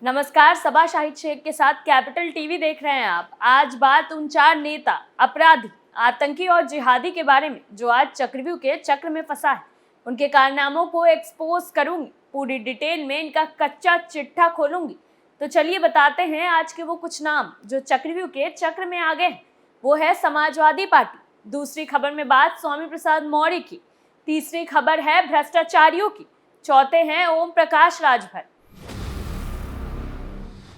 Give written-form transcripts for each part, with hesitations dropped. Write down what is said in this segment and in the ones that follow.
नमस्कार, सबा शाहिद शेख के साथ कैपिटल टीवी देख रहे हैं आप। आज बात उन 4 नेता, अपराधी, आतंकी और जिहादी के बारे में जो आज चक्रव्यूह के चक्र में फंसा है। उनके कारनामों को एक्सपोज करूंगी, पूरी डिटेल में इनका कच्चा चिट्ठा खोलूंगी। तो चलिए बताते हैं आज के वो कुछ नाम जो चक्रव्यूह के चक्र में आ गए हैं। वो है समाजवादी पार्टी। दूसरी खबर में बात स्वामी प्रसाद मौर्य की। तीसरी खबर है भ्रष्टाचारियों की। चौथे हैं ओम प्रकाश राजभर।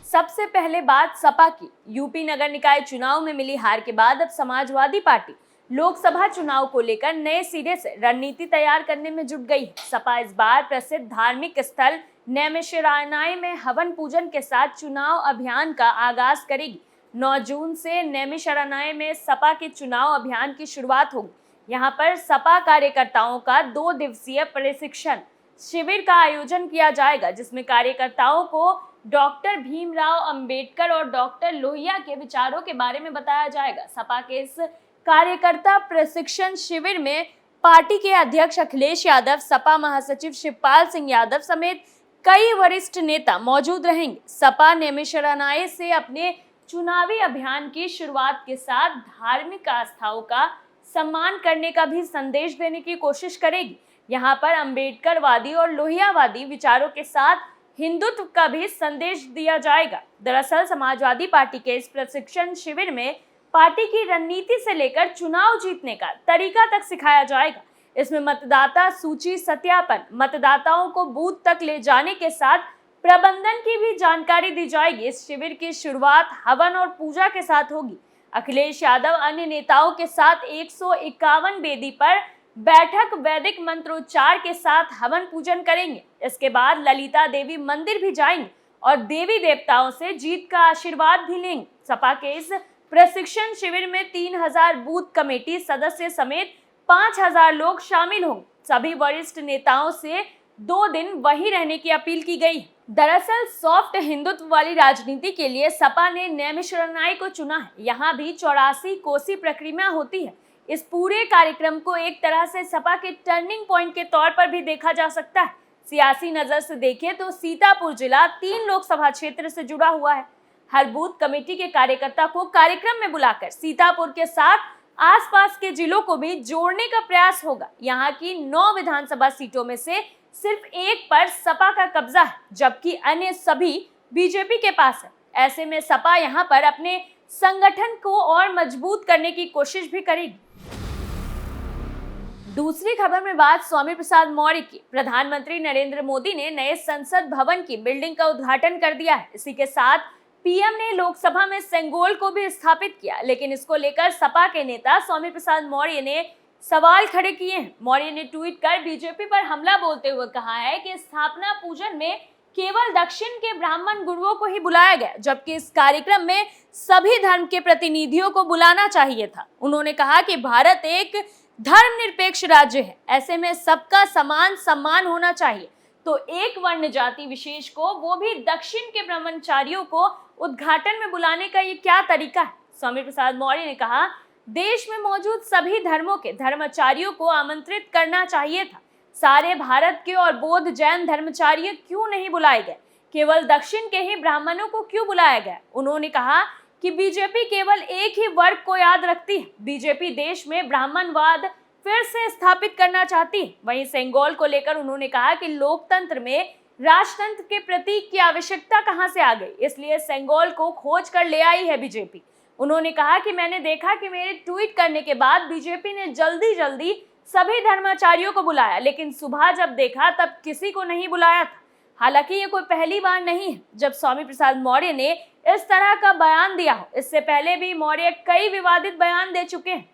सबसे पहले बात सपा की। यूपी नगर निकाय चुनाव में मिली हार के बाद अब समाजवादी पार्टी लोकसभा चुनाव को लेकर नए सिरे से रणनीति तैयार करने में जुट गई है। सपा इस बार प्रसिद्ध धार्मिक स्थल नैमिषारण्य में हवन पूजन के साथ चुनाव अभियान का आगाज करेगी। 9 जून से नैमिषारण्य में सपा के चुनाव अभियान की शुरुआत होगी। यहाँ पर सपा कार्यकर्ताओं का 2 दिवसीय प्रशिक्षण शिविर का आयोजन किया जाएगा, जिसमें कार्यकर्ताओं को डॉक्टर भीमराव अंबेडकर और डॉक्टर लोहिया के विचारों के बारे में बताया जाएगा। सपा के इस कार्यकर्ता प्रशिक्षण शिविर में पार्टी के अध्यक्ष अखिलेश यादव, सपा महासचिव शिवपाल सिंह यादव समेत कई वरिष्ठ नेता मौजूद रहेंगे। सपा नैमिषारण्य से अपने चुनावी अभियान की शुरुआत के साथ धार्मिक आस्थाओं का सम्मान करने का भी संदेश देने की कोशिश करेगी। यहाँ पर अंबेडकरवादी और लोहियावादी विचारों के साथ हिंदुत्व का भी संदेश दिया जाएगा। दरअसल समाजवादी पार्टी के इस प्रशिक्षण शिविर में पार्टी की रणनीति से लेकर चुनाव जीतने का तरीका तक सिखाया जाएगा। इसमें मतदाता सूची सत्यापन, मतदाताओं को बूथ तक ले जाने के साथ प्रबंधन की भी जानकारी दी जाएगी। इस शिविर की शुरुआत हवन और पूजा के साथ होगी। अखिलेश यादव अन्य नेताओं के साथ 151 वेदी पर बैठक वैदिक मंत्रोच्चार के साथ हवन पूजन करेंगे। इसके बाद ललिता देवी मंदिर भी जाएंगे और देवी देवताओं से जीत का आशीर्वाद भी लेंगे। सपा के इस प्रशिक्षण शिविर में 3000 बूथ कमेटी सदस्य समेत 5000 लोग शामिल होंगे। सभी वरिष्ठ नेताओं से 2 दिन वहीं रहने की अपील की गई। दरअसल सॉफ्ट हिंदुत्व वाली राजनीति के लिए सपा ने नैमिषारण्य को चुना है। यहाँ भी 84 कोसी प्रक्रिया होती है। इस पूरे कार्यक्रम को एक तरह से सपा के टर्निंग पॉइंट के तौर पर भी देखा जा सकता है। सियासी नजर से देखें तो सीतापुर जिला 3 लोकसभा क्षेत्र से जुड़ा हुआ है। हर बूथ कमेटी के कार्यकर्ता को कार्यक्रम में बुलाकर सीतापुर के साथ आसपास के जिलों को भी जोड़ने का प्रयास होगा। यहाँ की 9 विधानसभा सीटों में से सिर्फ 1 पर सपा का कब्जा है, जबकि अन्य सभी बीजेपी के पास है। ऐसे में सपा यहाँ पर अपने संगठन को और मजबूत करने की कोशिश भी करेगी। दूसरी खबर में बात स्वामी प्रसाद मौर्य की। प्रधानमंत्री नरेंद्र मोदी ने नए संसद भवन की बिल्डिंग का उद्घाटन कर दिया है। इसी के साथ पीएम ने लोकसभा में सेंगोल को भी स्थापित किया, लेकिन इसको लेकर सपा के नेता स्वामी प्रसाद मौर्य ने सवाल खड़े किए हैं। मौर्य ने ट्वीट कर बीजेपी पर हमला बोलते हुए कहा है कि स्थापना पूजन में केवल दक्षिण के ब्राह्मण गुरुओं को ही बुलाया गया, जबकि इस कार्यक्रम में सभी धर्म के प्रतिनिधियों को बुलाना चाहिए था। उन्होंने कहा कि भारत एक धर्मनिरपेक्ष राज्य है, ऐसे में सबका समान सम्मान होना चाहिए। तो एक वर्ण जाति विशेष को, वो भी दक्षिण के ब्रह्मचारियों को उद्घाटन में बुलाने का ये क्या तरीका है? स्वामी प्रसाद मौर्य ने कहा, देश में मौजूद सभी धर्मों के धर्माचार्यों को आमंत्रित करना चाहिए था। सारे भारत के और बौद्ध जैन धर्माचार्य क्यों नहीं बुलाए गए? केवल दक्षिण के ही ब्राह्मणों को क्यों बुलाया गया? उन्होंने कहा कि बीजेपी केवल एक ही वर्ग को याद रखती है। बीजेपी देश में ब्राह्मणवाद फिर से स्थापित करना चाहती है। वहीं सेंगोल को लेकर उन्होंने कहा कि लोकतंत्र में राजतंत्र के प्रतीक की आवश्यकता कहां से आ गई, इसलिए सेंगोल को खोज कर ले आई है बीजेपी। उन्होंने कहा कि मैंने देखा कि मेरे ट्वीट करने के बाद बीजेपी ने जल्दी सभी धर्माचार्यों को बुलाया, लेकिन सुबह जब देखा तब किसी को नहीं बुलाया था। हालांकि ये कोई पहली बार नहीं है जब स्वामी प्रसाद मौर्य ने इस तरह का बयान दिया हो। इससे पहले भी मौर्य कई विवादित बयान दे चुके हैं।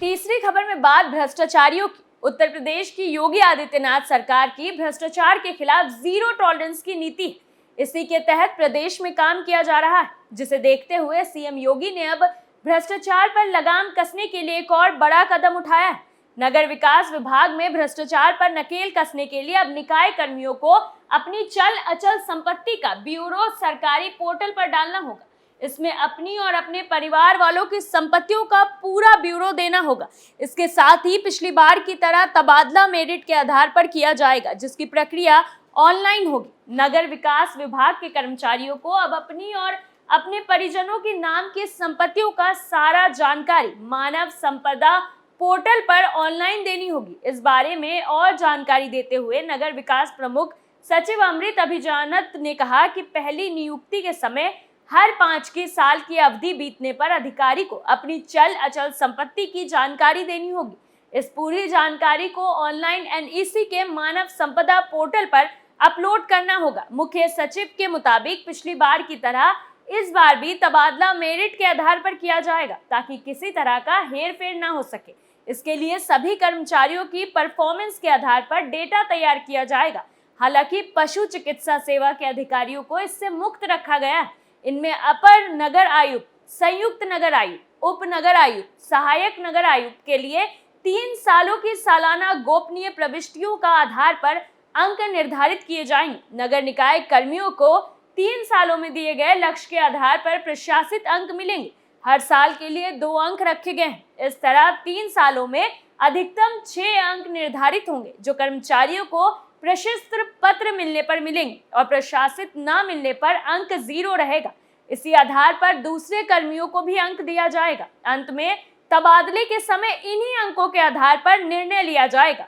तीसरी खबर में बात भ्रष्टाचारियों की। उत्तर प्रदेश की योगी आदित्यनाथ सरकार की भ्रष्टाचार के खिलाफ जीरो टॉलरेंस की नीति है। इसी के तहत प्रदेश में काम किया जा रहा है, जिसे देखते हुए सीएम योगी ने अब भ्रष्टाचार पर लगाम कसने के लिए एक और बड़ा कदम उठाया है। नगर विकास विभाग में भ्रष्टाचार पर नकेल कसने के लिए अब निकाय कर्मियों को अपनी चल अचल संपत्ति का ब्यूरो सरकारी पोर्टल पर डालना होगा। इसमें अपनी और अपने परिवार वालों की संपत्तियों का पूरा ब्यूरो देना होगा। इसके साथ ही पिछली बार की तरह तबादला मेरिट के आधार पर किया जाएगा, जिसकी प्रक्रिया ऑनलाइन होगी। नगर विकास विभाग के कर्मचारियों को अब अपनी और अपने परिजनों के नाम की संपत्तियों का सारा जानकारी मानव संपदा पोर्टल पर ऑनलाइन देनी होगी। इस बारे में और जानकारी देते हुए नगर विकास प्रमुख सचिव अमृत अभिजानत ने कहा कि पहली नियुक्ति के समय हर 5 के साल की अवधि बीतने पर अधिकारी को अपनी चल अचल संपत्ति की जानकारी देनी होगी। इस पूरी जानकारी को ऑनलाइन एनईसी के मानव संपदा पोर्टल पर अपलोड करना होगा। मुख्य सचिव के मुताबिक पिछली बार की तरह इस बार भी तबादला मेरिट के आधार पर किया जाएगा ताकि किसी तरह का हेरफेर न हो सके। इसके लिए सभी कर्मचारियों की परफॉर्मेंस के आधार पर डेटा तैयार किया जाएगा। हालांकि पशु चिकित्सा सेवा के अधिकारियों को इससे मुक्त रखा गया है। इनमें अपर नगर आयुक्त, संयुक्त नगर आयुक्त, उप नगर आयुक्त, सहायक नगर आयुक्त के लिए 3 सालों की सालाना गोपनीय प्रविष्टियों का आधार पर अंक निर्धारित किए जाएंगे। नगर निकाय कर्मियों को 3 सालों में दिए गए लक्ष्य के आधार पर प्रशासित अंक मिलेंगे। हर साल के लिए 2 अंक रखे गए हैं। इस तरह 3 सालों में अधिकतम 6 अंक निर्धारित होंगे जो कर्मचारियों को प्रशस्त्र पत्र मिलने पर मिलेंगे और प्रशासित न मिलने पर अंक 0 रहेगा। इसी आधार पर दूसरे कर्मियों को भी अंक दिया जाएगा। अंत में तबादले के समय इन्हीं अंकों के आधार पर निर्णय लिया जाएगा।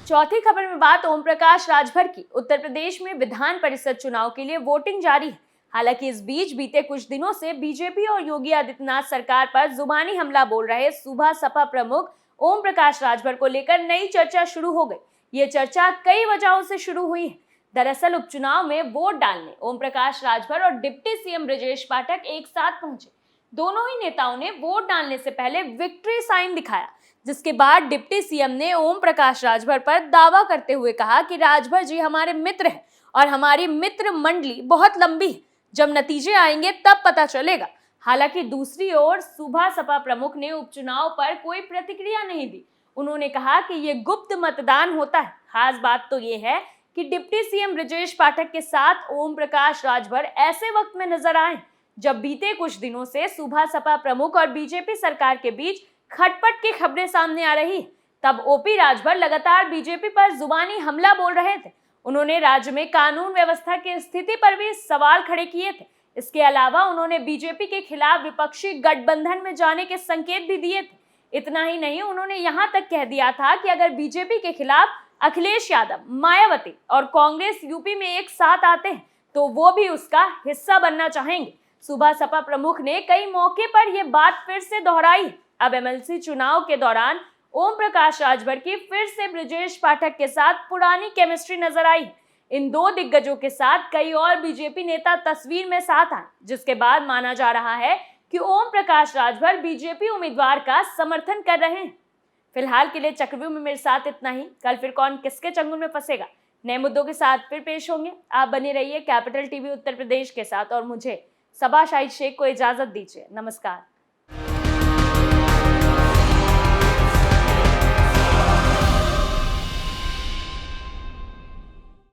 चौथी खबर में बात ओम प्रकाश राजभर की। उत्तर प्रदेश में विधान परिषद चुनाव के लिए वोटिंग जारी है। हालांकि इस बीच बीते कुछ दिनों से बीजेपी और योगी आदित्यनाथ सरकार पर जुबानी हमला बोल रहे सुबह सपा प्रमुख ओम प्रकाश राजभर को लेकर नई चर्चा शुरू हो गई। ये चर्चा कई वजहों से शुरू हुई है। दरअसल उपचुनाव में वोट डालने ओम प्रकाश राजभर और डिप्टी सीएम ब्रजेश पाठक एक साथ पहुंचे। दोनों ही नेताओं ने वोट डालने से पहले विक्ट्री साइन दिखाया, जिसके बाद डिप्टी सीएम ने ओम प्रकाश राजभर पर दावा करते हुए कहा कि राजभर जी हमारे मित्र हैं और हमारी मित्र मंडली बहुत लंबी है। जब नतीजे आएंगे तब पता चलेगा। हालांकि दूसरी ओर सुबह सपा प्रमुख ने उपचुनाव पर कोई प्रतिक्रिया नहीं दी। उन्होंने कहा कि ये गुप्त मतदान होता है। खास बात तो ये है कि डिप्टी सीएम ब्रजेश पाठक के साथ ओम प्रकाश राजभर ऐसे वक्त में नजर आए जब बीते कुछ दिनों से सुबह सपा प्रमुख और बीजेपी सरकार के बीच खटपट की खबरें सामने आ रही। तब ओपी राजभर लगातार बीजेपी पर जुबानी हमला बोल रहे थे। उन्होंने राज्य में कानून व्यवस्था की स्थिति पर भी सवाल खड़े किए थे। इसके अलावा उन्होंने बीजेपी के खिलाफ विपक्षी गठबंधन में जाने के संकेत भी दिए थे। इतना ही नहीं, उन्होंने यहां तक कह दिया था कि अगर बीजेपी के खिलाफ अखिलेश यादव, मायावती और कांग्रेस यूपी में एक साथ आते हैं तो वो भी उसका हिस्सा बनना चाहेंगे। सुबह सपा प्रमुख ने कई मौके पर यह बात फिर से दोहराई। अब एमएलसी चुनाव के दौरान ओम प्रकाश राजभर की फिर से ब्रजेश पाठक के साथ पुरानी केमिस्ट्री नजर आई। इन 2 दिग्गजों के साथ कई और बीजेपी नेता तस्वीर में साथ आए, जिसके बाद माना जा रहा है कि ओम प्रकाश राजभर बीजेपी उम्मीदवार का समर्थन कर रहे हैं। फिलहाल के लिए चक्रव्यूह में मेरे साथ इतना ही। कल फिर कौन किसके चंगुल में फंसेगा, नए मुद्दों के साथ फिर पेश होंगे। आप बने रहिए कैपिटल टीवी उत्तर प्रदेश के साथ और मुझे सबा शाहिद शेख को इजाजत दीजिए। नमस्कार।